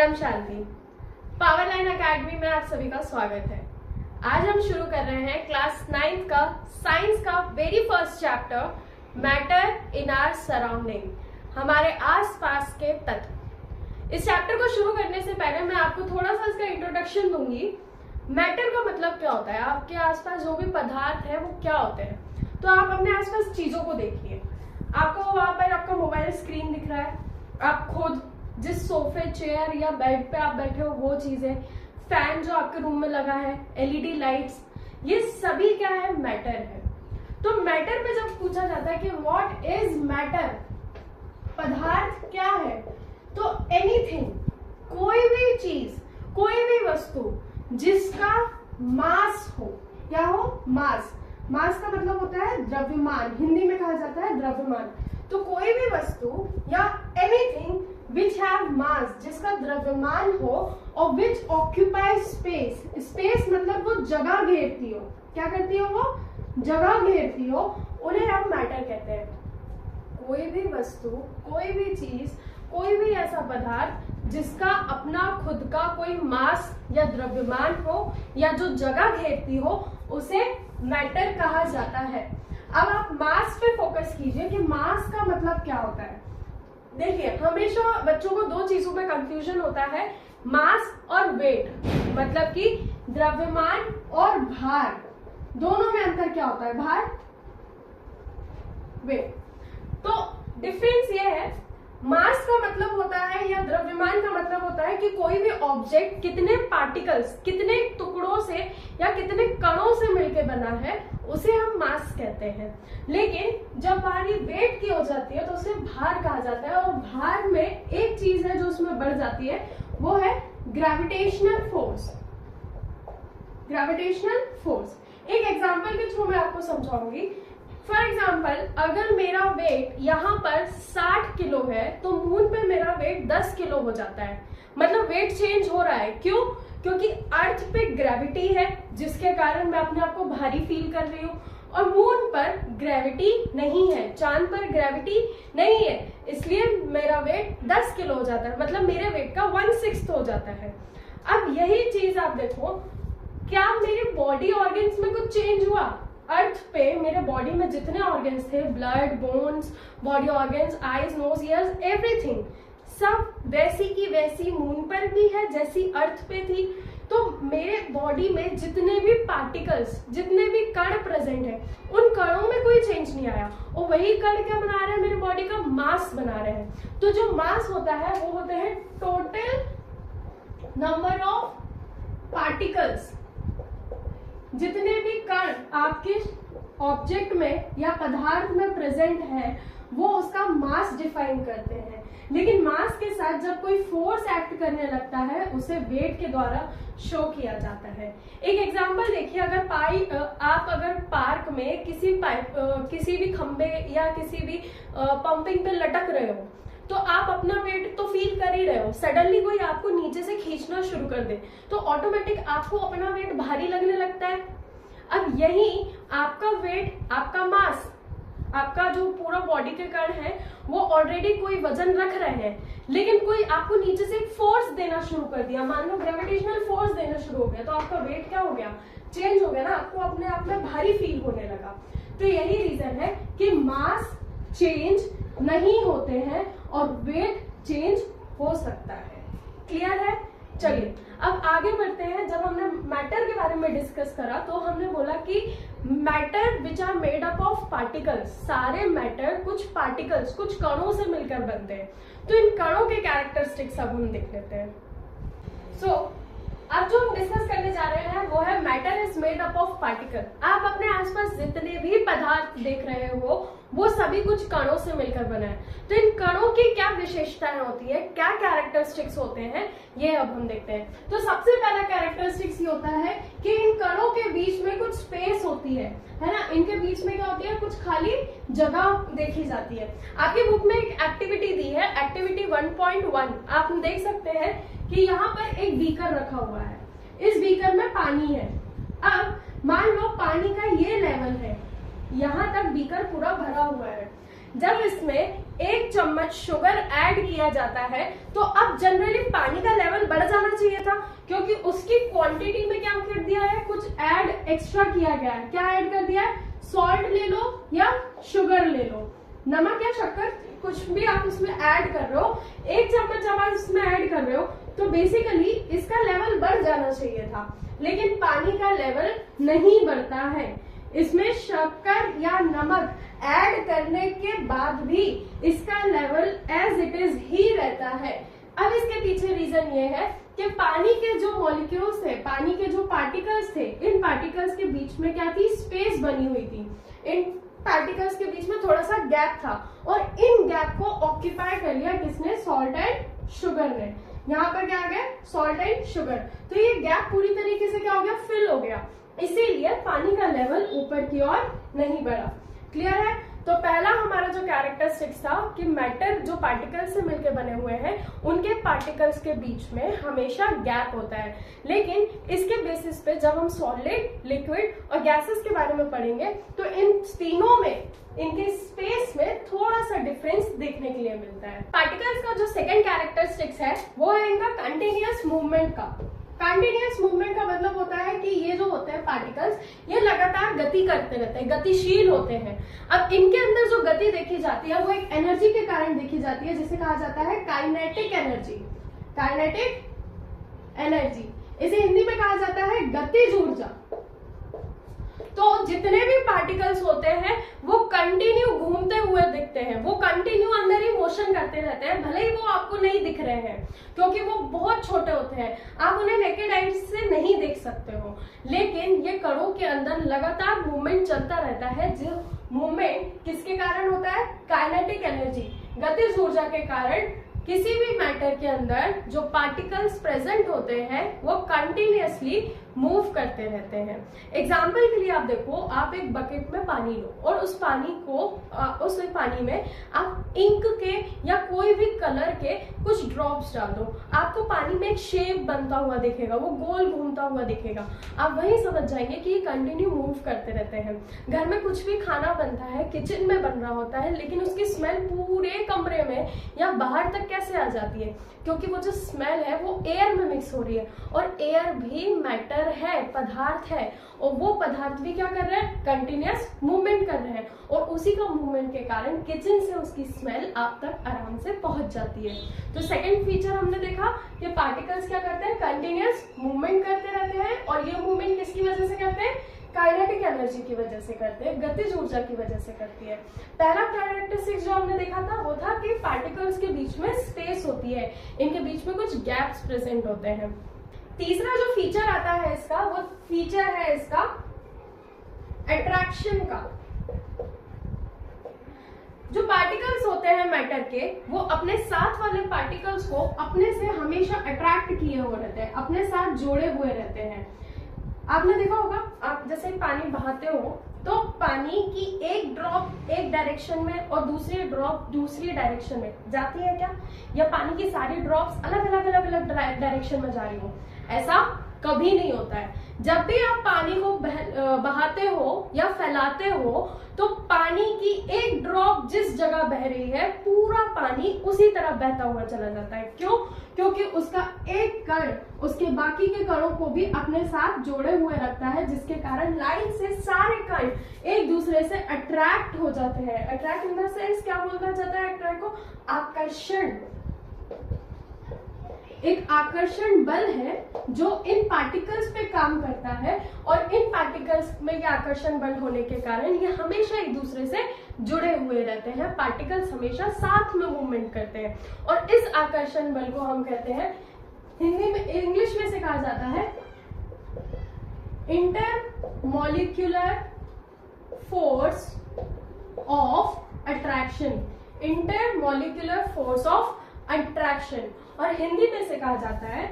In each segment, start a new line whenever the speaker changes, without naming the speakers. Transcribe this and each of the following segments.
परम शांति। Power line academy में आप सभी का स्वागत है। आज हम शुरू कर रहे हैं क्लास 9th का साइंस का very first chapter matter in our surrounding, हमारे आसपास के तत्व। इस चैप्टर को शुरू करने से पहले मैं आपको थोड़ा सा इसका इंट्रोडक्शन दूंगी। मैटर का मतलब क्या होता है, आपके आसपास जो भी पदार्थ है वो क्या होते हैं। तो आप अपने आसपास चीजों को देखिए, आपको वहां पर आपका मोबाइल स्क्रीन दिख रहा है, आप खुद जिस सोफे चेयर या बेड पे आप बैठे हो वो चीजें, फैन जो आपके रूम में लगा है, एलईडी लाइट्स, ये सभी क्या है, मैटर है। तो मैटर पे जब पूछा जाता है कि व्हाट इज मैटर, पदार्थ क्या है, तो एनीथिंग, कोई भी चीज, कोई भी वस्तु जिसका मास हो, क्या हो, मास। मास का मतलब होता है द्रव्यमान, हिंदी में कहा जाता है द्रव्यमान। तो कोई भी वस्तु या एनीथिंग विच हैव मास, जिसका द्रव्यमान हो और विच ऑक्यूपाई स्पेस, स्पेस मतलब वो जगह घेरती हो, क्या करती हो, वो जगह घेरती हो, उन्हें हम मैटर कहते हैं। कोई भी वस्तु, कोई भी चीज, कोई भी ऐसा पदार्थ जिसका अपना खुद का कोई मास या द्रव्यमान हो या जो जगह घेरती हो, उसे मैटर कहा जाता है। अब आप मास पे फोकस कीजिए कि मास का मतलब क्या होता है। देखिए, हमेशा बच्चों को दो चीजों में कंफ्यूजन होता है, मास और वेट, मतलब कि द्रव्यमान और भार, दोनों में अंतर क्या होता है, भार, वेट। तो डिफरेंस ये है, मास का मतलब होता है या द्रव्यमान का मतलब होता है कि कोई भी ऑब्जेक्ट कितने पार्टिकल्स, कितने टुकड़ों से या कितने कणों से मिलकर बना है, उसे हम मास कहते हैं। लेकिन जब बारी वेट की हो जाती है तो उसे भार कहा जाता है। और भार में एक चीज है जो उसमें बढ़ जाती है, वो है ग्रेविटेशनल फोर्स। ग्रेविटेशनल फोर्स, एक एग्जांपल के थ्रू मैं आपको समझाऊंगी। फॉर एग्जाम्पल, अगर मेरा वेट यहाँ पर 60 किलो है तो मून पे मेरा वेट 10 किलो हो जाता है, मतलब वेट चेंज हो रहा है। क्यों? क्योंकि अर्थ पे ग्रेविटी है जिसके कारण मैं अपने आप को भारी फील कर रही हूँ, और मून पर ग्रेविटी नहीं है, चांद पर ग्रेविटी नहीं है, इसलिए मेरा वेट 10 किलो हो जाता है, मतलब मेरे वेट का 1/6 हो जाता है। अब यही चीज आप देखो, क्या मेरे बॉडी ऑर्गन्स में कुछ चेंज हुआ? अर्थ पे मेरे बॉडी में जितने ऑर्गन्स थे, blood, bones, body organs, eyes, nose, ears, everything, सब वैसी की वैसी मून पर भी है जैसी अर्थ पे थी। तो मेरे बॉडी में जितने भी पार्टिकल्स, जितने भी कण प्रेजेंट है, उन कणों में कोई चेंज नहीं आया, और वही कण क्या बना रहे हैं, मेरे बॉडी का मास बना रहे हैं। तो जो मास होता है वो होते हैं टोटल नंबर ऑफ पार्टिकल्स, जितने भी कण आपके ऑब्जेक्ट में या पदार्थ में प्रेजेंट है वो उसका मास डिफाइन करते हैं। लेकिन मास के साथ जब कोई फोर्स एक्ट करने लगता है उसे वेट के द्वारा शो किया जाता है। एक एग्जांपल देखिए, अगर आप अगर पार्क में किसी भी खंबे या किसी भी पंपिंग पे लटक रहे हो, तो आप अपना वेट तो फील कर ही रहे हो। सडनली कोई आपको नीचे से खींचना शुरू कर दे तो ऑटोमेटिक आपको अपना वेट भारी लगने लगता है। अब यही आपका वेट, आपका मास, आपका जो पूरा बॉडी के कण है वो ऑलरेडी कोई वजन रख रहे हैं, लेकिन कोई आपको नीचे से एक फोर्स देना शुरू कर दिया, मान लो ग्रेविटेशनल फोर्स देना शुरू हो गया, तो आपका वेट क्या हो गया, चेंज हो गया ना, आपको अपने आप में भारी फील होने लगा। तो यही रीजन है कि मास चेंज नहीं होते हैं और वेट चेंज हो सकता है। क्लियर है? चलिए अब आगे बढ़ते हैं। जब हमने मैटर के बारे में डिस्कस करा तो हमने बोला कि matter which are made up of particles, सारे मैटर कुछ पार्टिकल्स, कुछ कणों से मिलकर बनते हैं। तो इन कणों के कैरेक्टरिस्टिक्स अब हम देख लेते हैं। अब जो हम डिस्कस करने जा रहे हैं वो है matter is made up of particle. आप अपने आसपास जितने भी पदार्थ देख रहे हो वो सभी कुछ कणों से मिलकर बना है। तो इन कणों की क्या विशेषताएं होती है, क्या कैरेक्टरिस्टिक्स होते हैं, ये अब हम देखते हैं। तो सबसे पहला कैरेक्टरिस्टिक्स ये होता है कि इन कणों के बीच में कुछ स्पेस होती है ना, इनके बीच में क्या होती है, कुछ खाली जगह देखी जाती है। आपकी बुक में एक एक्टिविटी दी है, एक्टिविटी 1.1, आप देख सकते हैं कि यहाँ पर एक बीकर रखा हुआ है, इस बीकर में पानी है। अब मान लो पानी का ये लेवल है, यहाँ तक बीकर पूरा भरा हुआ है, जब इसमें 1 चम्मच शुगर ऐड किया जाता है तो अब जनरली पानी का लेवल बढ़ जाना चाहिए था, क्योंकि उसकी क्वांटिटी में क्या कर दिया है, कुछ ऐड एक्स्ट्रा किया गया है। क्या ऐड कर दिया है, सॉल्ट ले लो या शुगर ले लो, नमक या शक्कर कुछ भी आप उसमें ऐड कर रहे हो, 1 चम्मच जब आप इसमें ऐड कर रहे हो तो बेसिकली इसका लेवल बढ़ जाना चाहिए था, लेकिन पानी का लेवल नहीं बढ़ता है। इसमें शक्कर या नमक ऐड करने के बाद भी इसका लेवल एज इट इज ही रहता है। अब इसके पीछे रीजन ये है कि पानी के जो मॉलिक्यूल्स थे, पानी के जो पार्टिकल्स थे, इन पार्टिकल्स के बीच में क्या थी, स्पेस बनी हुई थी। इन पार्टिकल्स के बीच में थोड़ा सा गैप था और इन गैप को ऑक्यूपाई कर लिया किसने, सॉल्ट एंड शुगर ने। यहाँ पर क्या आ गया, सॉल्ट एंड शुगर, तो ये गैप पूरी तरीके से क्या हो गया, फिल हो गया, इसीलिए पानी का लेवल ऊपर की ओर नहीं बढ़ा। क्लियर है। तो पहला हमारा जो कैरेक्टरिस्टिक्स था कि मैटर जो पार्टिकल्स से मिलकर बने हुए हैं उनके पार्टिकल्स के बीच में हमेशा गैप होता है, लेकिन इसके बेसिस पे जब हम सॉलिड, लिक्विड और गैसेस के बारे में पढ़ेंगे तो इन तीनों में इनके स्पेस में थोड़ा सा डिफरेंस देखने के लिए मिलता है। पार्टिकल्स का जो सेकंड कैरेक्टरिस्टिक्स है वो है इनका कंटिन्यूअस मूवमेंट का। कंटिन्यूअस मूवमेंट का मतलब होता है कि ये जो होते हैं पार्टिकल्स, ये लगातार गति करते रहते हैं, गतिशील होते हैं। अब इनके अंदर जो गति देखी जाती है वो एक एनर्जी के कारण देखी जाती है, जिसे कहा जाता है काइनेटिक एनर्जी। काइनेटिक एनर्जी, इसे हिंदी में कहा जाता है गतिज ऊर्जा। तो जितने भी पार्टिकल्स होते हैं वो कंटिन्यू घूमते हुए दिखते हैं, वो कंटिन्यू अंदर ही मोशन करते रहते हैं, भले ही वो आपको नहीं दिख रहे हैं क्योंकि वो बहुत छोटे होते हैं, आप उन्हें नेकेड आई से नहीं देख सकते हो, लेकिन ये कणों के अंदर लगातार मूवमेंट चलता रहता है। जो मूवमेंट किसके कारण होता है, काइनेटिक एनर्जी, गतिज ऊर्जा के कारण किसी भी मैटर के अंदर जो पार्टिकल्स प्रेजेंट होते हैं वो कंटिन्यूअसली मूव करते रहते हैं। एग्जाम्पल के लिए आप देखो, आप एक बकेट में पानी लो और उस पानी को उस पानी में आप इंक के या कोई भी कलर के कुछ ड्रॉप्स डाल दो, आपको पानी में एक शेप बनता हुआ दिखेगा, वो गोल घूमता हुआ दिखेगा, आप वही समझ जाएंगे कि ये कंटिन्यू मूव करते रहते हैं। घर में कुछ भी खाना बनता है, किचन में बन रहा होता है, लेकिन उसकी स्मेल पूरे कमरे में या बाहर तक कैसे आ जाती है, क्योंकि वो जो स्मेल है वो एयर में मिक्स हो रही है, और एयर भी मैटर है, पदार्थ है, और वो पदार्थ भी क्या कर रहे हैं, कंटिन्यूअस मूवमेंट कर रहे हैं, और उसी का मूवमेंट के कारण किचन से उसकी स्मेल आप तक आराम से पहुंच जाती है। तो सेकंड फीचर हमने देखा कि पार्टिकल्स क्या करते हैं, कंटिन्यूअस मूवमेंट करते रहते हैं, और ये मूवमेंट किसकी वजह से करते हैं, काइनेटिक एनर्जी की वजह से करते हैं, गतिज ऊर्जा की वजह से करती है। पहला कैरेक्टरिस्टिक्स जो हमने देखा था वो था कि पार्टिकल्स के बीच में स्पेस होती है, इनके बीच में कुछ गैप्स प्रेजेंट होते हैं। तीसरा जो फीचर आता है इसका, वो फीचर है इसका अट्रैक्शन का। जो पार्टिकल्स होते हैं मैटर के, वो अपने साथ वाले पार्टिकल्स को अपने से हमेशा अट्रैक्ट किए हुए रहते हैं, अपने साथ जोड़े हुए रहते हैं। आपने देखा होगा, आप जैसे पानी बहाते हो तो पानी की एक ड्रॉप एक डायरेक्शन में और दूसरी ड्रॉप दूसरी डायरेक्शन में जाती है क्या, या पानी की सारी ड्रॉप्स अलग अलग डायरेक्शन में जा रही हो, ऐसा कभी नहीं होता है। जब भी आप पानी को बहाते हो या फैलाते हो तो पानी की एक ड्रॉप जिस जगह बह रही है पूरा पानी उसी तरह बहता हुआ चला जाता है। क्यों? क्योंकि उसका एक कण उसके बाकी के कणों को भी अपने साथ जोड़े हुए रखता है, जिसके कारण लाइन से सारे कण एक दूसरे से अट्रैक्ट हो जाते हैं। अट्रैक्ट इन द सेंस क्या बोला जाता है अट्रैक्ट को, आकर्षण। एक आकर्षण बल है जो इन पार्टिकल्स पे काम करता है, और इन पार्टिकल्स में ये आकर्षण बल होने के कारण ये हमेशा एक दूसरे से जुड़े हुए रहते हैं, पार्टिकल्स हमेशा साथ में मूवमेंट करते हैं, और इस आकर्षण बल को हम कहते हैं, हिंदी में इंग्लिश में से कहा जाता है intermolecular force of attraction. Intermolecular force of attraction, और हिंदी में से कहा जाता है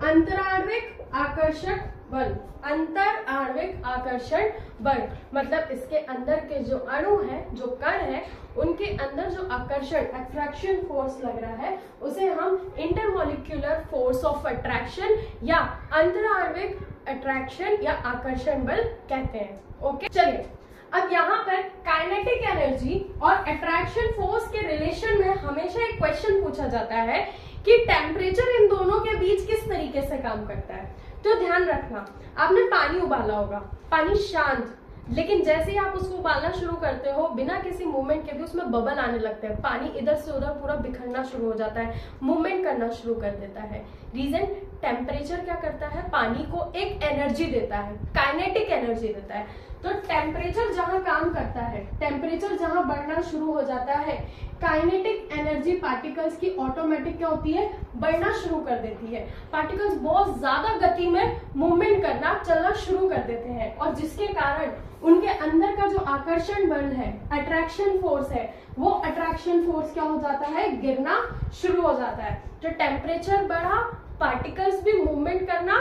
अंतराण्विक आकर्षक बल। अंतर आणविक आकर्षण बल मतलब इसके अंदर के जो अणु है, जो कण है, उनके अंदर जो आकर्षण अट्रैक्शन फोर्स लग रहा है उसे हम इंटरमॉलिक्यूलर फोर्स ऑफ अट्रैक्शन या अंतराण्विक अट्रैक्शन या आकर्षण बल कहते हैं। ओके, चलिए अब यहाँ पर काइनेटिक एनर्जी और अट्रैक्शन फोर्स के रिलेशन में हमेशा एक क्वेश्चन पूछा जाता है कि टेम्परेचर इन दोनों के बीच किस तरीके से काम करता है। तो ध्यान रखना, आपने पानी उबाला होगा, पानी शांत, लेकिन जैसे ही आप उसको उबालना शुरू करते हो बिना किसी मूवमेंट के भी उसमें बबल आने लगते हैं, पानी इधर से उधर पूरा बिखरना शुरू हो जाता है, मूवमेंट करना शुरू कर देता है। रीजन, टेम्परेचर क्या करता है, पानी को एक एनर्जी देता है, काइनेटिक एनर्जी देता है। तो टेम्परेचर जहां काम करता है, टेम्परेचर जहां बढ़ना शुरू हो जाता है, काइनेटिक एनर्जी पार्टिकल्स की ऑटोमेटिक क्या होती है, बढ़ना शुरू कर देती है। पार्टिकल्स बहुत ज्यादा गति में मूवमेंट करना, चलना शुरू कर देते हैं, और जिसके कारण उनके अंदर का जो आकर्षण बल है, अट्रैक्शन फोर्स है, वो अट्रैक्शन फोर्स क्या हो जाता है, गिरना शुरू हो जाता है। जो टेम्परेचर बढ़ा, पार्टिकल्स भी मूवमेंट करना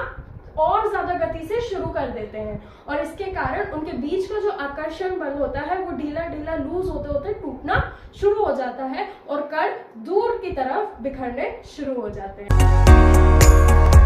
और ज्यादा गति से शुरू कर देते हैं, और इसके कारण उनके बीच का जो आकर्षण बल होता है वो ढीला ढीला लूज होते होते टूटना शुरू हो जाता है और कण दूर की तरफ बिखरने शुरू हो जाते हैं।